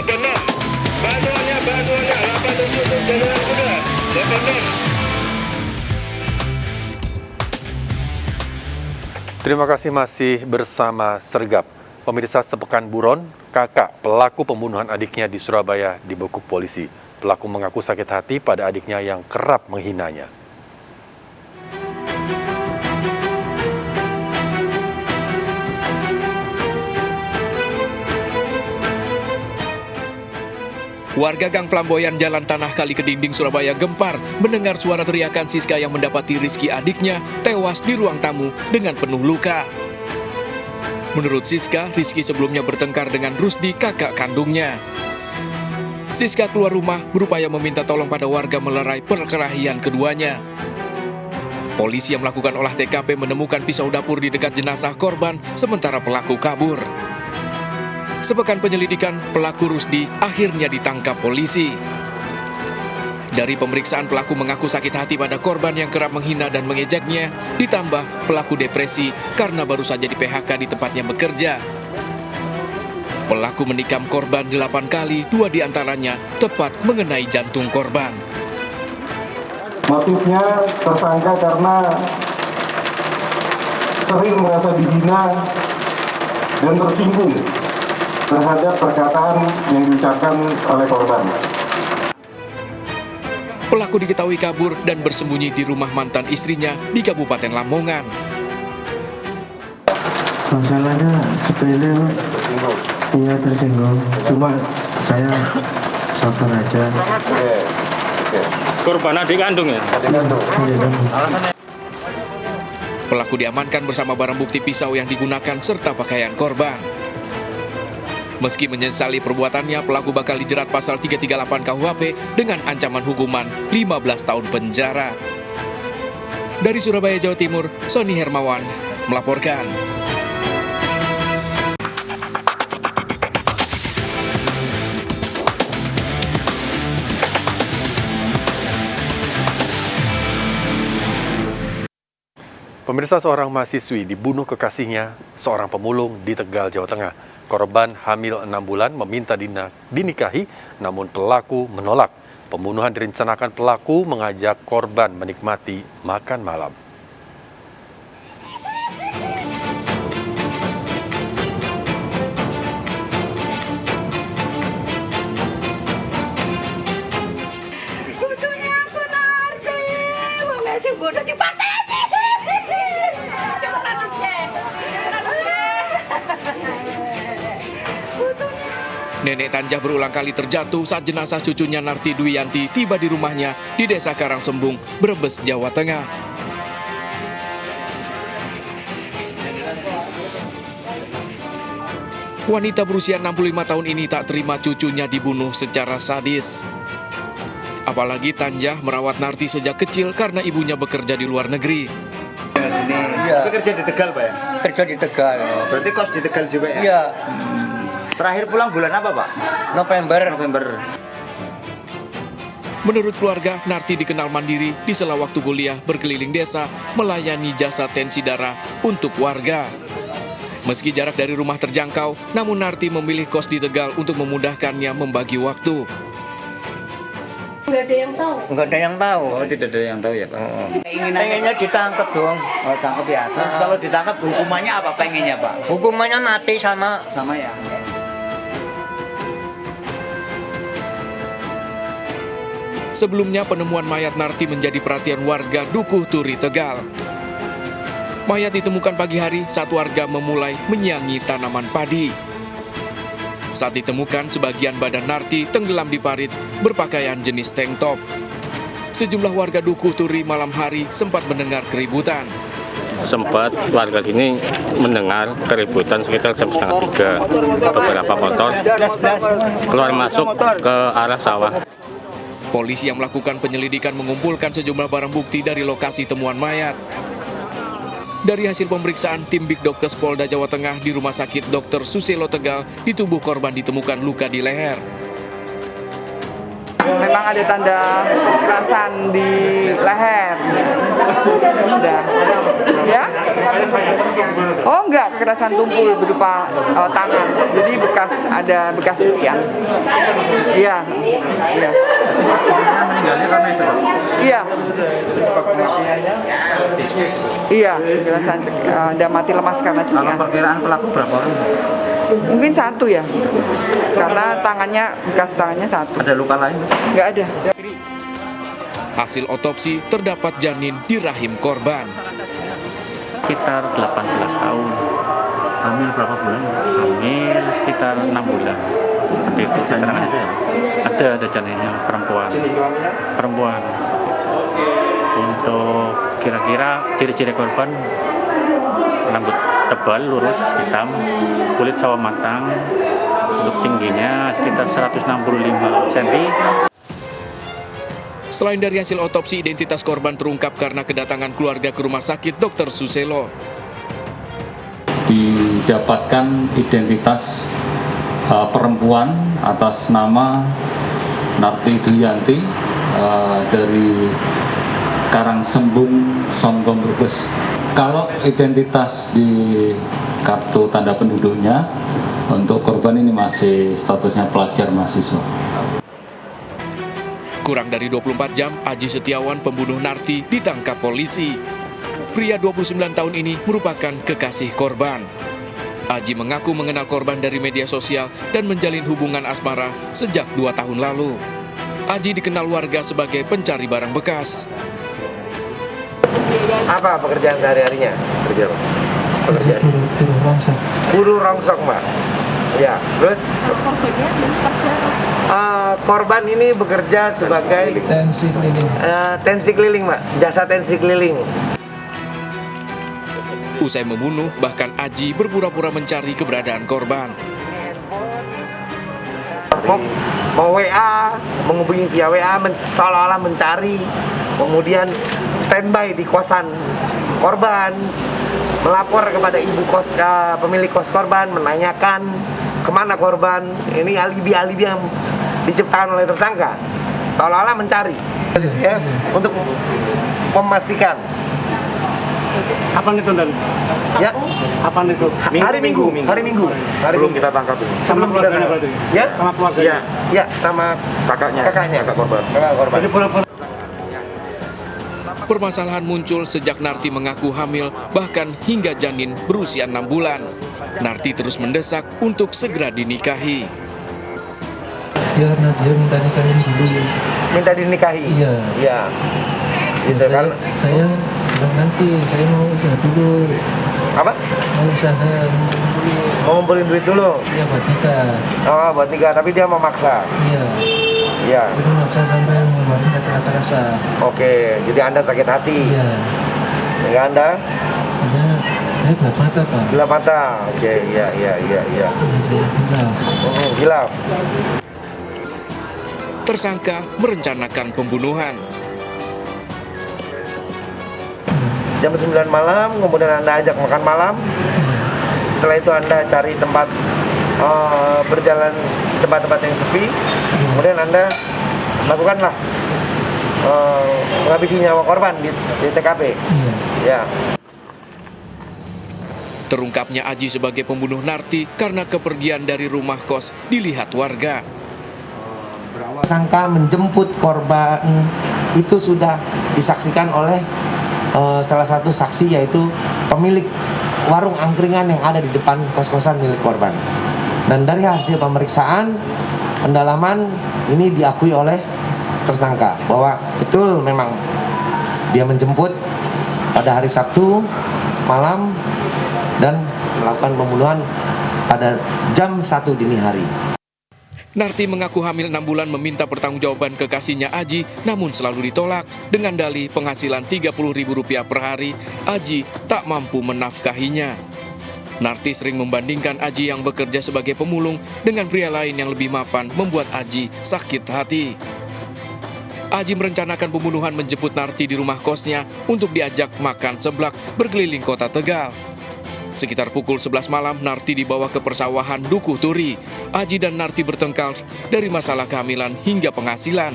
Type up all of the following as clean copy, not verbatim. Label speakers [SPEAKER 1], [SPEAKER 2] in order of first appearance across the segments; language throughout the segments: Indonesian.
[SPEAKER 1] 86. Bantuannya 87 jalan kuda. 86.
[SPEAKER 2] Terima kasih masih bersama Sergap. Pemirsa, sepekan buron, kakak pelaku pembunuhan adiknya di Surabaya dibekuk polisi. Pelaku mengaku sakit hati pada adiknya yang kerap menghinanya.
[SPEAKER 3] Warga Gang Flamboyan Jalan Tanah Kali Kedinding, Surabaya gempar mendengar suara teriakan Siska yang mendapati Rizky adiknya tewas di ruang tamu dengan penuh luka. Menurut Siska, Rizky sebelumnya bertengkar dengan Rusdi, kakak kandungnya. Siska keluar rumah berupaya meminta tolong pada warga melerai perkelahian keduanya. Polisi yang melakukan olah TKP menemukan pisau dapur di dekat jenazah korban, sementara pelaku kabur. Sepekan penyelidikan, pelaku Rusdi akhirnya ditangkap polisi. Dari pemeriksaan, pelaku mengaku sakit hati pada korban yang kerap menghina dan mengejeknya, ditambah pelaku depresi karena baru saja di PHK di tempatnya bekerja. Pelaku menikam korban 8 kali, 2 diantaranya tepat mengenai jantung korban.
[SPEAKER 4] Motifnya tersangka karena sering merasa dihina dan tersinggung terhadap perkataan yang diucapkan oleh korban.
[SPEAKER 3] Pelaku diketahui kabur dan bersembunyi di rumah mantan istrinya di Kabupaten Lamongan.
[SPEAKER 5] Masalahnya sepele, iya tersinggung. Cuma saya sabar aja.
[SPEAKER 6] Korban adik kandung ya?
[SPEAKER 5] Adik kandung.
[SPEAKER 3] Pelaku diamankan bersama barang bukti pisau yang digunakan serta pakaian korban. Meski menyesali perbuatannya, pelaku bakal dijerat pasal 338 KUHP dengan ancaman hukuman 15 tahun penjara. Dari Surabaya, Jawa Timur, Sony Hermawan melaporkan.
[SPEAKER 2] Pemirsa, seorang mahasiswi dibunuh kekasihnya, seorang pemulung di Tegal, Jawa Tengah. Korban hamil 6 bulan meminta dinikahi, namun pelaku menolak. Pembunuhan direncanakan pelaku mengajak korban menikmati makan malam.
[SPEAKER 7] Butuhnya aku Narti, ngasih bodoh dipateni.
[SPEAKER 3] Nenek Tanjah berulang kali terjatuh saat jenazah cucunya Narti Dwiyanti tiba di rumahnya di Desa Karangsembung, Brebes, Jawa Tengah. Wanita berusia 65 tahun ini tak terima cucunya dibunuh secara sadis. Apalagi Tanjah merawat Narti sejak kecil karena ibunya bekerja di luar negeri.
[SPEAKER 8] Iya. Kerja di Tegal, Pak ya?
[SPEAKER 5] Kerja di Tegal.
[SPEAKER 8] Berarti kos di Tegal juga ya?
[SPEAKER 5] Iya.
[SPEAKER 8] Terakhir pulang bulan apa, Pak?
[SPEAKER 5] November.
[SPEAKER 3] Menurut keluarga, Narti dikenal mandiri di sela waktu kuliah berkeliling desa melayani jasa tensi darah untuk warga. Meski jarak dari rumah terjangkau, namun Narti memilih kos di Tegal untuk memudahkannya membagi waktu.
[SPEAKER 7] Nggak ada yang tahu.
[SPEAKER 5] Nggak ada yang tahu.
[SPEAKER 8] Oh, tidak ada yang tahu ya, Pak?
[SPEAKER 5] Pengennya ditangkap dong.
[SPEAKER 8] Oh, tangkap ya. Terus kalau ditangkap hukumannya apa pengennya, Pak?
[SPEAKER 5] Hukumannya mati sama.
[SPEAKER 8] Sama ya?
[SPEAKER 3] Sebelumnya, penemuan mayat Narti menjadi perhatian warga Dukuh Turi, Tegal. Mayat ditemukan pagi hari saat warga memulai menyiangi tanaman padi. Saat ditemukan, sebagian badan Narti tenggelam di parit berpakaian jenis tank top. Sejumlah warga Dukuh Turi malam hari sempat mendengar keributan.
[SPEAKER 6] Sempat warga sini mendengar keributan sekitar jam 2:30. Beberapa motor keluar masuk ke arah sawah.
[SPEAKER 3] Polisi yang melakukan penyelidikan mengumpulkan sejumlah barang bukti dari lokasi temuan mayat. Dari hasil pemeriksaan tim Big Dokes Polda Jawa Tengah di Rumah Sakit Dr. Susilo Tegal, di tubuh korban ditemukan luka di leher.
[SPEAKER 9] Memang ada tanda kekerasan di leher. Udah. Ya? Oh enggak, kekerasan tumpul berupa tangan. Jadi ada bekas curian. Iya. Iya.
[SPEAKER 1] Meninggalnya karena itu.
[SPEAKER 9] Iya. Iya, kekerasan ada mati lemas karena
[SPEAKER 1] Kalau
[SPEAKER 9] curian.
[SPEAKER 1] perkiraan pelaku berapa orang?
[SPEAKER 9] Mungkin satu ya. Karena bekas tangannya satu.
[SPEAKER 1] Ada luka lain?
[SPEAKER 9] Enggak ada.
[SPEAKER 3] Hasil otopsi terdapat janin di rahim korban.
[SPEAKER 6] Sekitar 18 tahun.
[SPEAKER 1] Hamil berapa bulan?
[SPEAKER 6] Hamil sekitar 6 bulan. Seperti itu keterangan itu ya. Ada janinnya perempuan. Untuk kira-kira ciri-ciri korban, rambut tebal, lurus, hitam, kulit sawo matang, untuk tingginya sekitar 165 cm.
[SPEAKER 3] Selain dari hasil otopsi, identitas korban terungkap karena kedatangan keluarga ke rumah sakit Dr. Suselo.
[SPEAKER 10] Didapatkan identitas perempuan atas nama Narti Duyanti dari Karangsembung, Songgom, Brebes. Kalau identitas di kartu tanda penduduknya, untuk korban ini masih statusnya pelajar mahasiswa.
[SPEAKER 3] Kurang dari 24 jam, Aji Setiawan, pembunuh Narti, ditangkap polisi. Pria 29 tahun ini merupakan kekasih korban. Aji mengaku mengenal korban dari media sosial dan menjalin hubungan asmara sejak 2 tahun lalu. Aji dikenal warga sebagai pencari barang bekas.
[SPEAKER 11] Apa pekerjaan sehari-harinya? Pekerjaan? Buruh rongsok, Mbak. Ya, terus? Korban ini bekerja sebagai tensi keliling, Mbak. Jasa tensi keliling.
[SPEAKER 3] Usai membunuh, bahkan Aji berpura-pura mencari keberadaan korban.
[SPEAKER 11] Mau WA, menghubungi via WA, seolah-olah mencari, kemudian standby di kosan korban, melapor kepada ibu kos, pemilik kos korban, menanyakan kemana korban. Ini alibi-alibi yang diciptakan oleh tersangka, seolah-olah mencari, ya, untuk memastikan.
[SPEAKER 1] Kapan itu dan?
[SPEAKER 11] Ya,
[SPEAKER 1] Kapan itu?
[SPEAKER 11] hari Minggu.
[SPEAKER 1] Belum kita tangkap ini.
[SPEAKER 11] Sebelum kita tangkap. Ya,
[SPEAKER 1] Sama keluarganya.
[SPEAKER 11] ya, sama
[SPEAKER 1] Kakak korban.
[SPEAKER 11] kakak korban.
[SPEAKER 3] Permasalahan muncul sejak Narti mengaku hamil, bahkan hingga janin berusia 6 bulan. Narti terus mendesak untuk segera dinikahi.
[SPEAKER 12] Ya, Nadia minta nikahin dulu.
[SPEAKER 11] Minta dinikahi?
[SPEAKER 12] Iya.
[SPEAKER 11] Iya. Gitu kan?
[SPEAKER 12] Saya bilang nanti, saya mau usaha dulu.
[SPEAKER 11] Apa?
[SPEAKER 12] Mau usaha,
[SPEAKER 11] mau ngumpulin duit dulu?
[SPEAKER 12] Iya, buat nikah.
[SPEAKER 11] Oh, buat nikah, tapi dia memaksa?
[SPEAKER 12] Iya.
[SPEAKER 11] Iya.
[SPEAKER 12] Dia memaksa sampai mengeluarkan kata-kata kasar.
[SPEAKER 11] Oke, jadi Anda sakit hati?
[SPEAKER 12] Iya.
[SPEAKER 11] Ya Anda?
[SPEAKER 12] Saya gelap mata, Pak.
[SPEAKER 11] Gelap mata? Oke, iya.
[SPEAKER 12] Saya hilaf.
[SPEAKER 11] Hilaf.
[SPEAKER 3] Tersangka merencanakan pembunuhan.
[SPEAKER 11] Jam 9 malam, kemudian Anda ajak makan malam. Setelah itu Anda cari tempat berjalan tempat-tempat yang sepi. Kemudian Anda lakukanlah menghabisi nyawa korban di TKP. Ya.
[SPEAKER 3] Terungkapnya Aji sebagai pembunuh Narti karena kepergian dari rumah kos dilihat warga.
[SPEAKER 13] Tersangka menjemput korban itu sudah disaksikan oleh salah satu saksi, yaitu pemilik warung angkringan yang ada di depan kos-kosan milik korban. Dan dari hasil pemeriksaan pendalaman ini diakui oleh tersangka bahwa betul memang dia menjemput pada hari Sabtu malam dan melakukan pembunuhan pada jam 1 dini hari.
[SPEAKER 3] Narti mengaku hamil 6 bulan meminta pertanggungjawaban kekasihnya Aji, namun selalu ditolak. Dengan dalih penghasilan Rp30.000 per hari, Aji tak mampu menafkahinya. Narti sering membandingkan Aji yang bekerja sebagai pemulung dengan pria lain yang lebih mapan, membuat Aji sakit hati. Aji merencanakan pembunuhan menjemput Narti di rumah kosnya untuk diajak makan seblak berkeliling kota Tegal. Sekitar pukul 11 malam, Narti dibawa ke persawahan Dukuh Turi. Aji dan Narti bertengkar dari masalah kehamilan hingga penghasilan.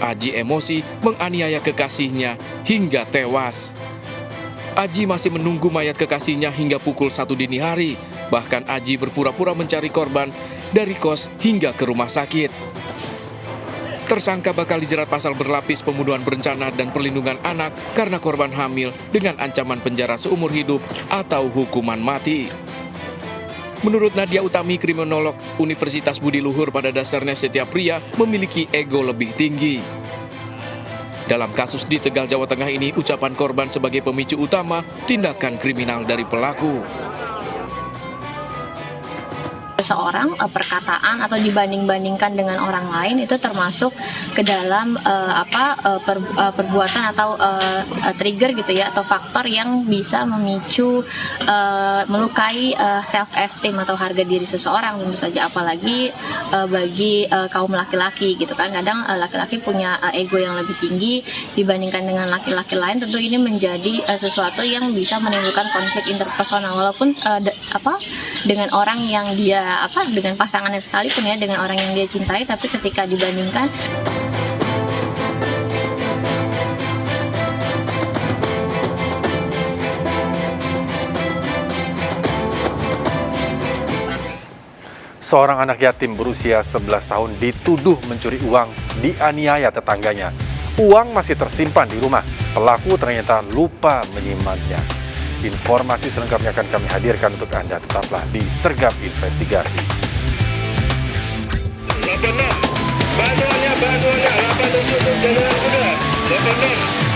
[SPEAKER 3] Aji emosi menganiaya kekasihnya hingga tewas. Aji masih menunggu mayat kekasihnya hingga pukul 1 dini hari. Bahkan Aji berpura-pura mencari korban dari kos hingga ke rumah sakit. Tersangka bakal dijerat pasal berlapis pembunuhan berencana dan perlindungan anak karena korban hamil dengan ancaman penjara seumur hidup atau hukuman mati. Menurut Nadia Utami, kriminolog Universitas Budi Luhur, pada dasarnya setiap pria memiliki ego lebih tinggi. Dalam kasus di Tegal, Jawa Tengah ini, ucapan korban sebagai pemicu utama tindakan kriminal dari pelaku.
[SPEAKER 7] Seseorang perkataan atau dibanding-bandingkan dengan orang lain itu termasuk ke dalam perbuatan atau trigger gitu ya, atau faktor yang bisa memicu melukai self esteem atau harga diri seseorang tentu saja, apalagi bagi kaum laki-laki gitu kan. Kadang laki-laki punya ego yang lebih tinggi dibandingkan dengan laki-laki lain, tentu ini menjadi sesuatu yang bisa menimbulkan konflik interpersonal, walaupun dengan orang yang dia dengan pasangannya sekalipun ya, dengan orang yang dia cintai, tapi ketika dibandingkan
[SPEAKER 2] Seorang anak yatim berusia 11 tahun dituduh mencuri uang, dianiaya tetangganya. Uang masih tersimpan di rumah, pelaku ternyata lupa menyimpannya. Informasi selengkapnya akan kami hadirkan untuk Anda, tetaplah di Sergap Investigasi.
[SPEAKER 14] Bantuannya 87 Jalan Kuda.